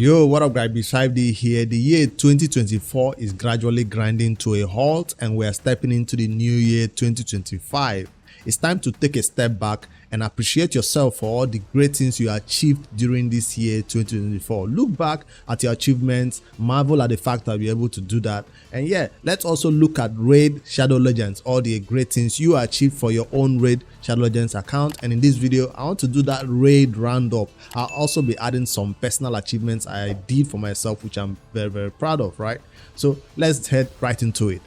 Yo, what up guys, B5D here. The year 2024 is gradually grinding to a halt and we are stepping into the new year 2025. It's time to take a step back and appreciate yourself for all the great things you achieved during this year 2024. Look back at your achievements, marvel at the fact that you're able to do that. And yeah, let's also look at Raid Shadow Legends, all the great things you achieved for your own Raid Shadow Legends account. And in this video, I want to do that Raid Roundup. I'll also be adding some personal achievements I did for myself, which I'm very proud of, right? So let's head right into it.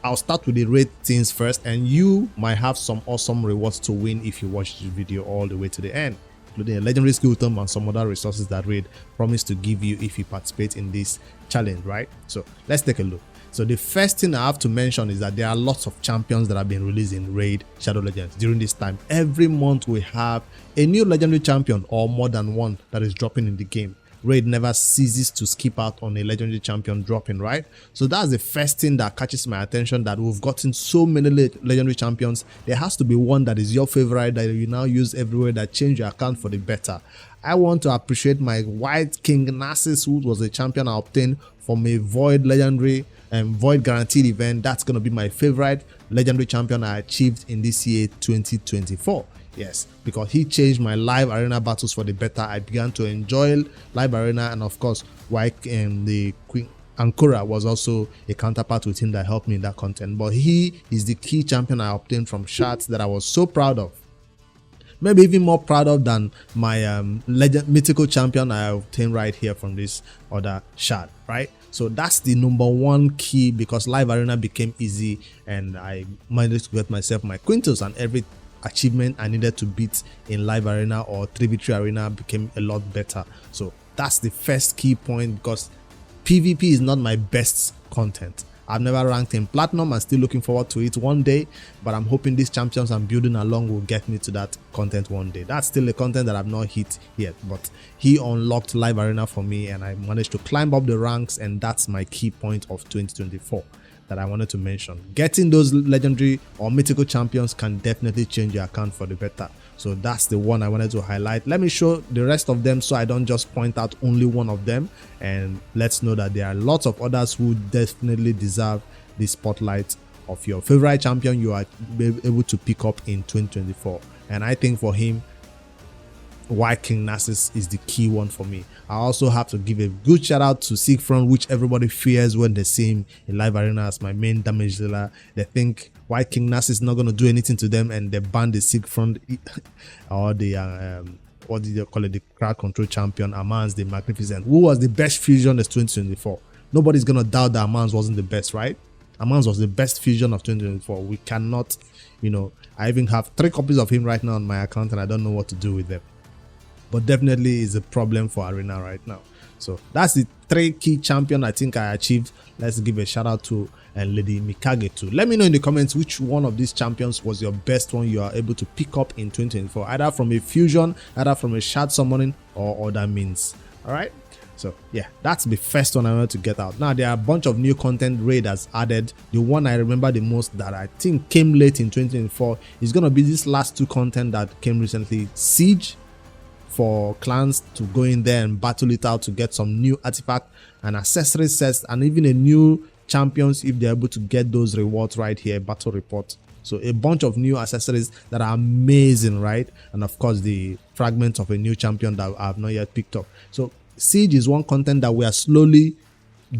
I'll start with the raid things first, and you might have some awesome rewards to win if you watch this video all the way to the end, including a legendary skill item and some other resources that raid promise to give you if you participate in this challenge, right? So let's take a look. So the first thing I have to mention is that there are lots of champions that have been released in Raid Shadow Legends during this time. Every month we have a new legendary champion or more than one that is dropping in the game. Raid never ceases to skip out on a legendary champion dropping, right? So that's the first thing that catches my attention, that we've gotten so many legendary champions. There has to be one that is your favorite that you now use everywhere, that change your account for the better. I want to appreciate my white King NIS, who was a champion I obtained from a Void legendary and Void guaranteed event. That's going to be my favorite legendary champion I achieved in this year 2024. Yes, because he changed my live arena battles for the better. I began to enjoy live arena, and of course, White and the Queen Ankura was also a counterpart with him that helped me in that content. But he is the key champion I obtained from shards that I was so proud of. Maybe even more proud of than my mythical champion I obtained right here from this other shard, right? So that's the number one key, because live arena became easy and I managed to get myself my quintos, and every achievement I needed to beat in live arena or 3v3 arena became a lot better. So that's the first key point, because PvP is not my best content. I've never ranked in platinum. I'm still looking forward to it one day, but I'm hoping these champions I'm building along will get me to that content one day. That's still a content that I've not hit yet, but he unlocked live arena for me and I managed to climb up the ranks, and that's my key point of 2024 that I wanted to mention. Getting those legendary or mythical champions can definitely change your account for the better. So that's the one I wanted to highlight. Let me show the rest of them so I don't just point out only one of them, and let's know that there are lots of others who definitely deserve the spotlight of your favorite champion you are able to pick up in 2024. And I think for him, why King NIS is the key one for me. I also have to give a good shout out to Siegfried, which everybody fears when they see him in live arena as my main damage dealer. They think why King NIS is not going to do anything to them, and they ban the Siegfried or the what did you call it, the crowd control champion Amans the Magnificent, who was the best fusion of 2024. Nobody's going to doubt that Amans wasn't the best, right? Amans was the best fusion of 2024. We cannot, I even have 3 copies of him right now on my account and I don't know what to do with them. But definitely is a problem for arena right now. So that's the 3 key champion I think I achieved. Let's give a shout out to Lady Mikage too. Let me know in the comments which one of these champions was your best one you are able to pick up in 2024, either from a fusion, either from a shard summoning, or other means. All right, so yeah, that's the first one I wanted to get out. Now there are a bunch of new content Raid has added. The one I remember the most that I think came late in 2024 is going to be this last 2 content that came recently: Siege, for clans to go in there and battle it out to get some new artifact and accessory sets, and even a new champions if they're able to get those rewards right here, battle report. So a bunch of new accessories that are amazing, right? And of course the fragment of a new champion that I have not yet picked up. So Siege is one content that we are slowly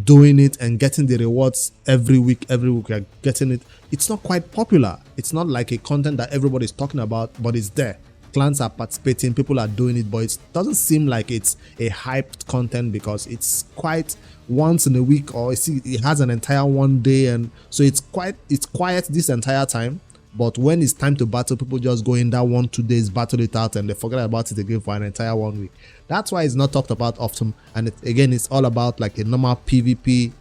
doing it and getting the rewards every week we are getting it. It's not quite popular. It's not like a content that everybody's talking about, but it's there. Clans are participating, people are doing it, but it doesn't seem like it's a hyped content because it's quite once in a week, or it has an entire one day, and so it's quiet this entire time. But when it's time to battle, people just go in that 1-2 days, battle it out, and they forget about it again for an entire 1 week. That's why it's not talked about often. And again, it's all about like a normal PvP,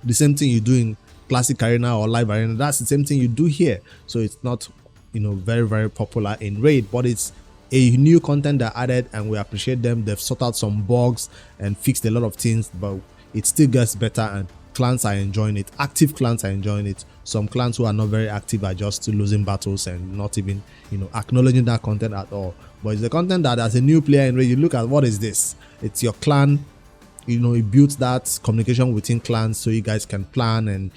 the same thing you do in classic arena or live arena. That's the same thing you do here. So it's not very popular in Raid, but it's a new content that added, and we appreciate them. They've sorted out some bugs and fixed a lot of things, but it still gets better, and clans are enjoying it. Active clans are enjoying it. Some clans who are not very active are just still losing battles and not even acknowledging that content at all. But it's the content that as a new player in Raid, you look at, what is this? It's your clan it built that communication within clans so you guys can plan and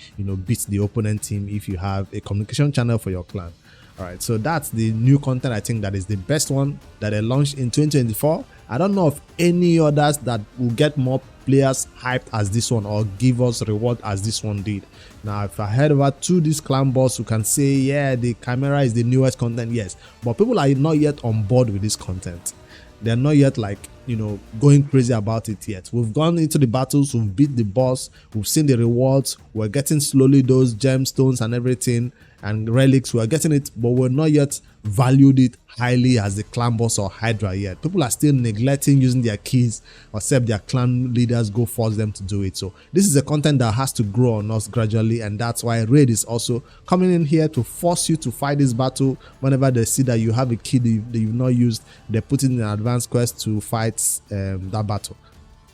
beat the opponent team if you have a communication channel for your clan. All right, so that's the new content. I think that is the best one that they launched in 2024. I don't know of any others that will get more players hyped as this one or give us reward as this one did. Now, if I head over to this clan boss who can say, yeah, the Chimera is the newest content, yes, but people are not yet on board with this content. They're not yet going crazy about it yet. We've gone into the battles, we've beat the boss, we've seen the rewards, we're getting slowly those gemstones and everything and relics, we're getting it, but we're not yet valued it highly as the clan boss or Hydra yet. People are still neglecting using their keys, except their clan leaders go force them to do it. So this is a content that has to grow on us gradually, and that's why Raid is also coming in here to force you to fight this battle. Whenever they see that you have a key that you've not used, they put in an advanced quest to fight that battle.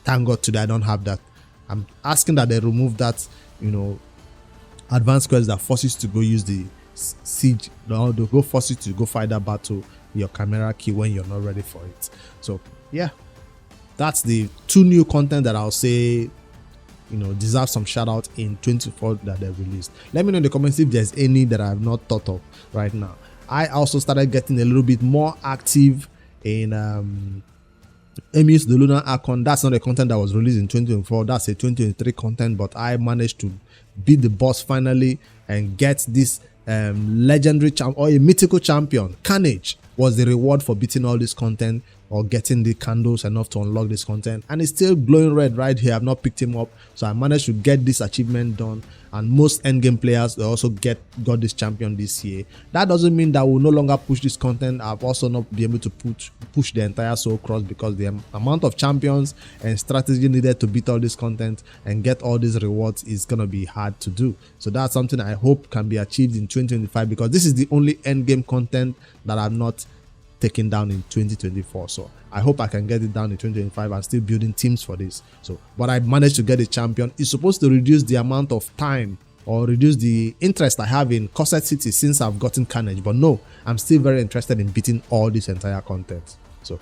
Thank God today I don't have that. I'm asking that they remove that advanced quest that forces you to go use the siege, they'll go force you to go fight that battle with your Chimera key when you're not ready for it. So yeah, that's the two new content that I'll say deserve some shout out in 2024 that they released. Let me know in the comments if there's any that I have not thought of right now. I also started getting a little bit more active in Emus the Lunar Archon. That's not a content that was released in 2024, that's a 2023 content, but I managed to beat the boss finally and get this legendary champ or a mythical champion. Carnage was the reward for beating all this content or getting the candles enough to unlock this content, and it's still glowing red right here. I've not picked him up, so I managed to get this achievement done, and most endgame players they also got this champion this year. That doesn't mean that we'll no longer push this content. I've also not been able to push the entire Soul Cross because the amount of champions and strategy needed to beat all this content and get all these rewards is gonna be hard to do. So that's something I hope can be achieved in 2025, because this is the only endgame content that I've not taken down in 2024. So I hope I can get it down in 2025 and still building teams for this. So but I managed to get a champion. It's supposed to reduce the amount of time or reduce the interest I have in Corset City since I've gotten Carnage, but no, I'm still very interested in beating all this entire content. So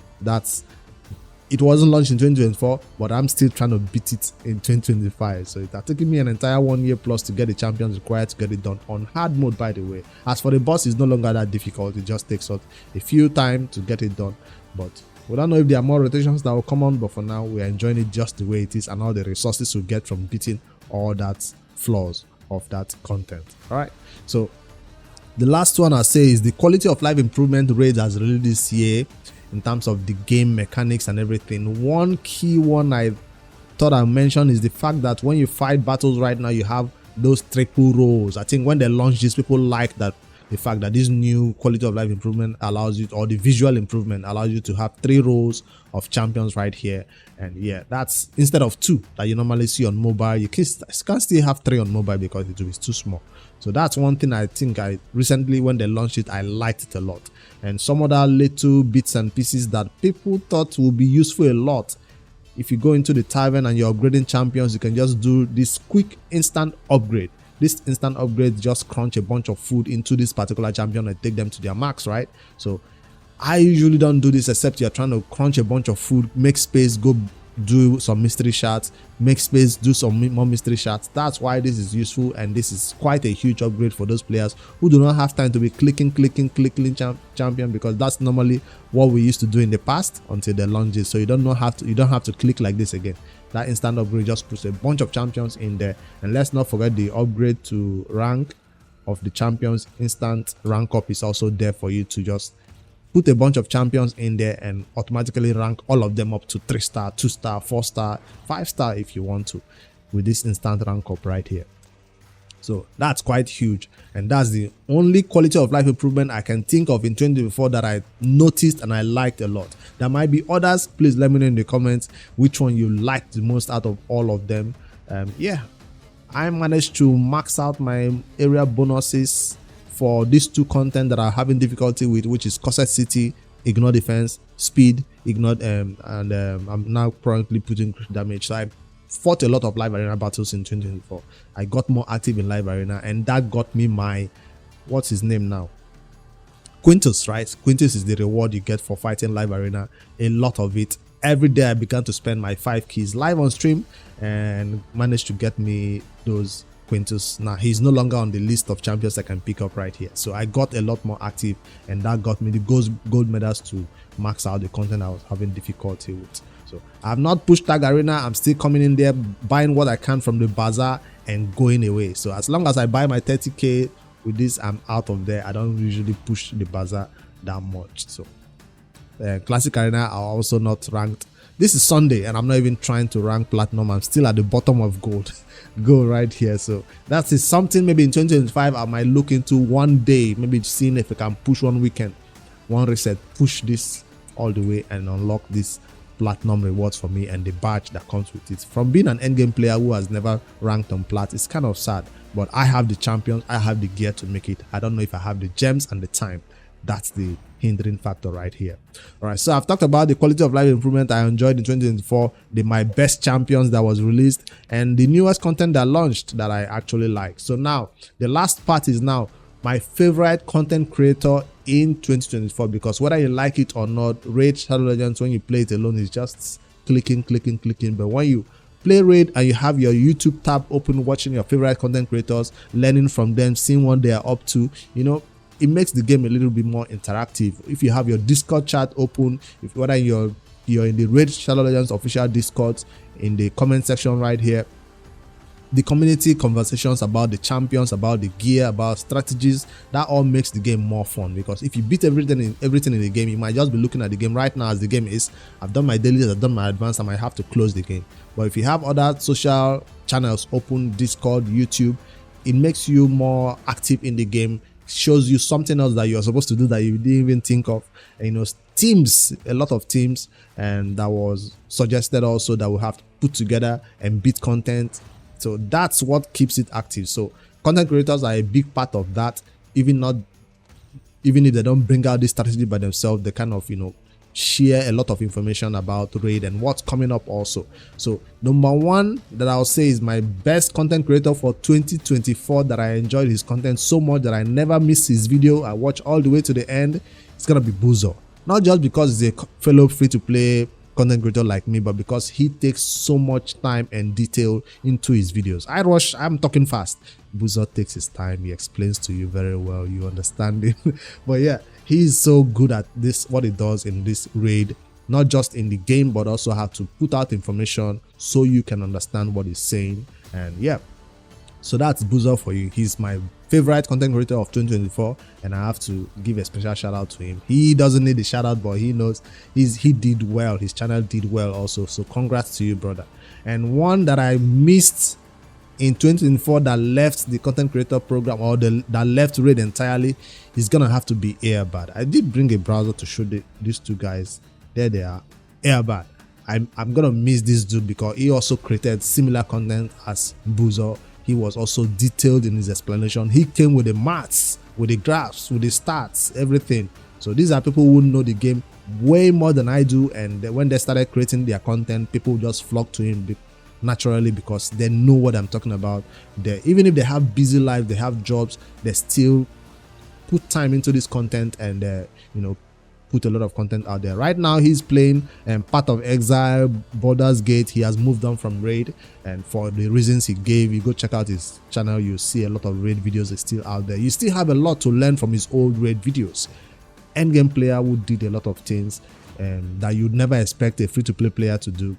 it wasn't launched in 2024, but I'm still trying to beat it in 2025. So it has taken me an entire 1 year plus to get the champions required to get it done on hard mode, by the way. As for the boss, it's no longer that difficult. It just takes us a few time to get it done. But we don't know if there are more rotations that will come on, but for now, we are enjoying it just the way it is and all the resources we get from beating all that flaws of that content. All right. So the last one I'll say is the quality of life improvement raids has released this year. In terms of the game mechanics and everything, one key one I thought I mentioned is the fact that when you fight battles right now, you have those triple rows. I think when they launched this, people like that, the fact that this new quality of life improvement allows you, or the visual improvement allows you to have 3 rows of champions right here. And yeah, that's instead of 2 that you normally see on mobile. You can still have 3 on mobile because it is too small. So that's one thing I think I recently, when they launched it, I liked it a lot. And some other little bits and pieces that people thought would be useful a lot. If you go into the tavern and you're upgrading champions, you can just do this quick instant upgrade. This instant upgrade just crunch a bunch of food into this particular champion and take them to their max, right? So I usually don't do this except you're trying to crunch a bunch of food, make space, go do some mystery shots, make space, do some more mystery shots. That's why this is useful, and this is quite a huge upgrade for those players who do not have time to be clicking champion, because that's normally what we used to do in the past until they launched it. So you don't have to click like this again. That instant upgrade just puts a bunch of champions in there. And let's not forget the upgrade to rank of the champions. Instant rank up is also there for you to just put a bunch of champions in there and automatically rank all of them up to 3-star, 2-star, 4-star, 5-star if you want to, with this instant rank up right here. So that's quite huge, and that's the only quality of life improvement I can think of in 2024 that I noticed and I liked a lot. There might be others. Please let me know in the comments which one you liked the most out of all of them. Yeah, I managed to max out my area bonuses for these 2 content that I'm having difficulty with, which is Corset City, Ignore Defense, Speed, Ignore, and I'm now currently putting damage. So I fought a lot of live arena battles in 2024. I got more active in live arena, and that got me my, what's his name now? Quintus, right? Quintus is the reward you get for fighting live arena. A lot of it every day I began to spend my 5 keys live on stream and managed to get me those Quintus. Now he's no longer on the list of champions I can pick up right here, so I got a lot more active, and that got me the gold medals to max out the content I was having difficulty with. So I've not pushed Tag Arena. I'm still coming in there, buying what I can from the bazaar and going away. So as long as I buy my 30k with this, I'm out of there. I don't usually push the bazaar that much. So Classic Arena are also not ranked. This is Sunday and I'm not even trying to rank platinum. I'm still at the bottom of gold right here. So that is something maybe in 2025 I might look into one day, maybe seeing if I can push one weekend, one reset, push this all the way and unlock this platinum rewards for me and the badge that comes with it. From being an endgame player who has never ranked on plat, it's kind of sad, but I have the champions, I have the gear to make it. I don't know if I have the gems and the time. That's the hindering factor right here. All right, so I've talked about the quality of life improvement I enjoyed in 2024, my best champions that was released, and the newest content that launched that I actually like. So now the last part is now my favorite content creator in 2024, because whether you like it or not, Raid Shadow Legends, when you play it alone, is just clicking. But when you play Raid and you have your YouTube tab open, watching your favorite content creators, learning from them, seeing what they are up to, you know, it makes the game a little bit more interactive. If you have your Discord chat open, if whether you're in the Raid Shadow Legends official Discord, in the comment section right here, the community conversations about the champions, about the gear, about strategies, that all makes the game more fun. Because if you beat everything in the game, you might just be looking at the game right now as the game is. I've done my dailies, I've done my advanced, I might have to close the game. But if you have other social channels open, Discord, YouTube, it makes you more active in the game, shows you something else that you're supposed to do that you didn't even think of. And, you know, teams, a lot of teams, and that was suggested also that we have to put together and beat content. So that's what keeps it active. So content creators are a big part of that. Even if they don't bring out this strategy by themselves, they kind of, you know, share a lot of information about Raid and what's coming up also. So number one that I'll say is my best content creator for 2024 that I enjoyed his content so much that I never miss his video. I watch all the way to the end. It's gonna be Buzo. Not just because he's a fellow free-to-play content creator like me, but because he takes so much time and detail into his videos. I'm talking fast. Buzo takes his time, he explains to you very well, you understand it. But yeah, he's so good at this, what he does in this Raid, not just in the game but also how to put out information so you can understand what he's saying. And yeah, so that's Buzo for you. He's my favorite content creator of 2024, and I have to give a special shout out to him. He doesn't need the shout out, but he knows he did well, his channel did well also. So congrats to you, brother. And one that I missed in 2024 that left the content creator program, or that left Raid entirely, is gonna have to be Airbad. I did bring a browser to show these two guys. There they are. Airbad. I'm gonna miss this dude because he also created similar content as Buzo. He was also detailed in his explanation. He came with the maths, with the graphs, with the stats, everything. So these are people who know the game way more than I do, and when they started creating their content, people just flock to him naturally because they know what I'm talking about. Even if they have busy lives, they have jobs, they still put time into this content and you know, put a lot of content out there. Right now he's playing Path of Exile, Baldur's Gate. He has moved on from Raid, and for the reasons he gave, you go check out his channel, you see a lot of Raid videos are still out there. You still have a lot to learn from his old Raid videos. Endgame player who did a lot of things that you'd never expect a free-to-play player to do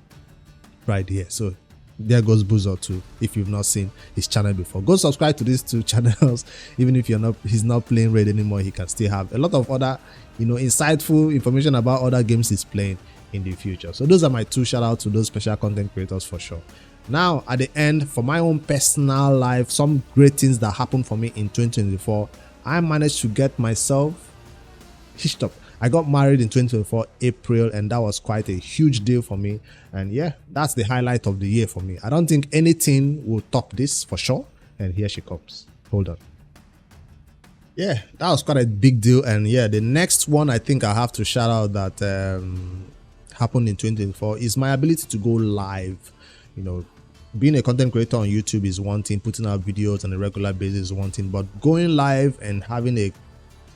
right here. So there goes Buzo too. If you've not seen his channel before, go subscribe to these two channels. Even if he's not playing Raid anymore, he can still have a lot of other, you know, insightful information about other games he's playing in the future. So those are my two shout outs to those special content creators for sure. Now at the end, for my own personal life, some great things that happened for me in 2024. I managed to get myself hitched up. I got married in 2024 April, and that was quite a huge deal for me. And yeah, that's the highlight of the year for me. I don't think anything will top this for sure. And here she comes. Hold on. Yeah, that was quite a big deal. And yeah, the next one I think I have to shout out that happened in 2024 is my ability to go live. You know, being a content creator on YouTube is one thing, putting out videos on a regular basis is one thing, but going live and having a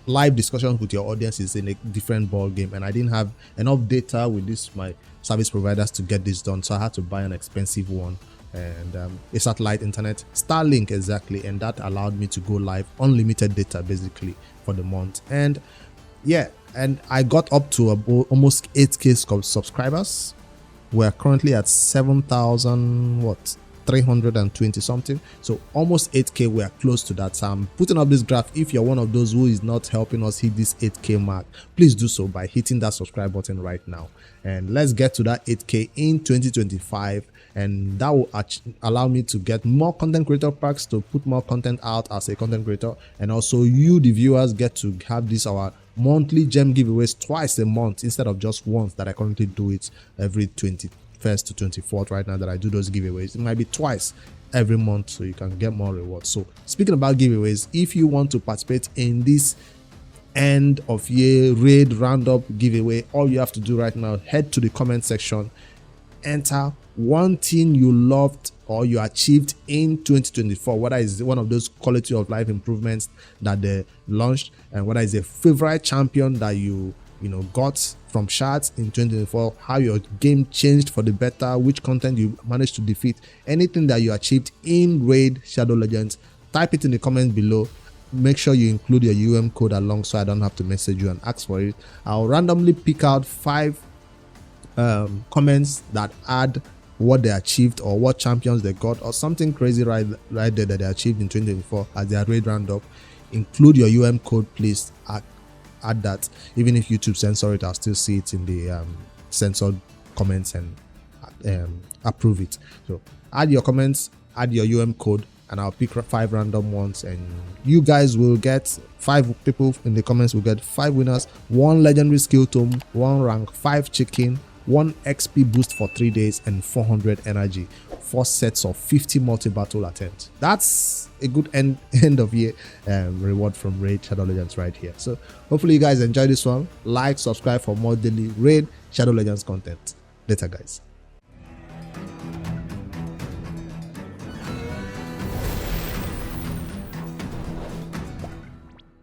live discussions with your audience is in a different ball game, and I didn't have enough data with this my service providers to get this done, so I had to buy an expensive one, and a satellite internet, Starlink exactly, and that allowed me to go live, unlimited data basically for the month. And yeah, and I got up to almost 8k subscribers. We're currently at 7,000 320 something, so almost 8k. We're close to that. So I'm putting up this graph. If you're one of those who is not helping us hit this 8k mark, please do so by hitting that subscribe button right now, and let's get to that 8k in 2025, and that will allow me to get more content creator packs to put more content out as a content creator, and also you the viewers get to have this our monthly gem giveaways twice a month instead of just once that I currently do it every 21st to 24th. Right now that I do those giveaways, it might be twice every month, so you can get more rewards. So speaking about giveaways, if you want to participate in this end of year raid roundup giveaway, all you have to do right now, head to the comment section, enter one thing you loved or you achieved in 2024, whether it's one of those quality of life improvements that they launched, and whether it's a favorite champion that you got from shards in 2024, how your game changed for the better, which content you managed to defeat, anything that you achieved in raid Shadow Legends, type it in the comments below. Make sure you include your code along so I don't have to message you and ask for it. I'll randomly pick out 5 comments that add what they achieved or what champions they got or something crazy right there that they achieved in 2024 as their raid roundup. Include your code, please. Add that. Even if YouTube censor it, I'll still see it in the censored comments and approve it. So add your comments, add your code, and I'll pick 5 random ones, and you guys will get 5 people in the comments will get 5 winners, 1 legendary skill tome, 1 rank 5 chicken, 1 XP boost for 3 days, and 400 energy, 4 sets of 50 multi-battle attempts. That's a good end of year reward from Raid Shadow Legends right here. So hopefully you guys enjoy this one. Like, subscribe for more daily Raid Shadow Legends content. Later guys.